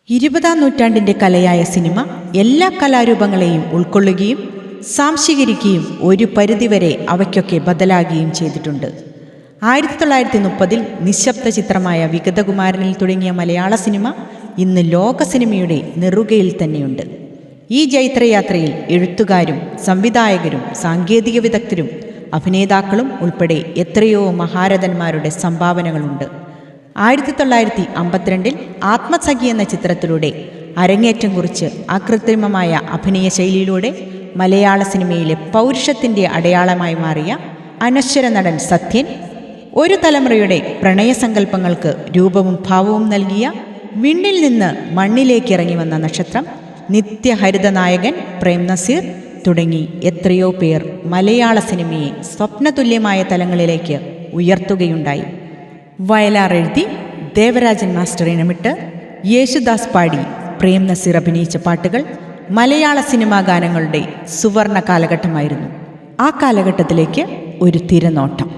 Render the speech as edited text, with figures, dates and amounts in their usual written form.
20-ാം നൂറ്റാണ്ടിൻ്റെ കലയായ സിനിമ എല്ലാ കലാരൂപങ്ങളെയും ഉൾക്കൊള്ളുകയും സാംശീകരിക്കുകയും ഒരു പരിധിവരെ അവയ്ക്കൊക്കെ ബദലാകുകയും ചെയ്തിട്ടുണ്ട്. 1930-ൽ നിശബ്ദ ചിത്രമായ വിഗതകുമാരനിൽ തുടങ്ങിയ മലയാള സിനിമ ഇന്ന് ലോക സിനിമയുടെ നെറുകയിൽ തന്നെയുണ്ട്. ഈ ജൈത്രയാത്രയിൽ എഴുത്തുകാരും സംവിധായകരും സാങ്കേതിക വിദഗ്ധരും അഭിനേതാക്കളും ഉൾപ്പെടെ എത്രയോ മഹാരഥന്മാരുടെ സംഭാവനകളുണ്ട്. 1952-ൽ ആത്മസഖി എന്ന ചിത്രത്തിലൂടെ അരങ്ങേറ്റം കുറിച്ച് അകൃത്രിമമായ അഭിനയ ശൈലിയിലൂടെ മലയാള സിനിമയിലെ പൗരുഷത്തിൻ്റെ അടയാളമായി മാറിയ അനശ്വര നടൻ സത്യൻ, ഒരു തലമുറയുടെ പ്രണയസങ്കല്പങ്ങൾക്ക് രൂപവും ഭാവവും നൽകിയ വിണ്ണിൽ നിന്ന് മണ്ണിലേക്ക് ഇറങ്ങി വന്ന നക്ഷത്രം നിത്യഹരിത നായകൻ പ്രേം നസീർ തുടങ്ങി എത്രയോ പേർ മലയാള സിനിമയെ സ്വപ്നതുല്യമായ തലങ്ങളിലേക്ക് ഉയർത്തുകയുണ്ടായി. വയലാർ എഴുതി ദേവരാജൻ മാസ്റ്റർ ഇണമിട്ട് യേശുദാസ് പാടി പ്രേം നസീർ അഭിനയിച്ച പാട്ടുകൾ മലയാള സിനിമാ ഗാനങ്ങളുടെ സുവർണ കാലഘട്ടമായിരുന്നു. ആ കാലഘട്ടത്തിലേക്ക് ഒരു തിരനോട്ടം.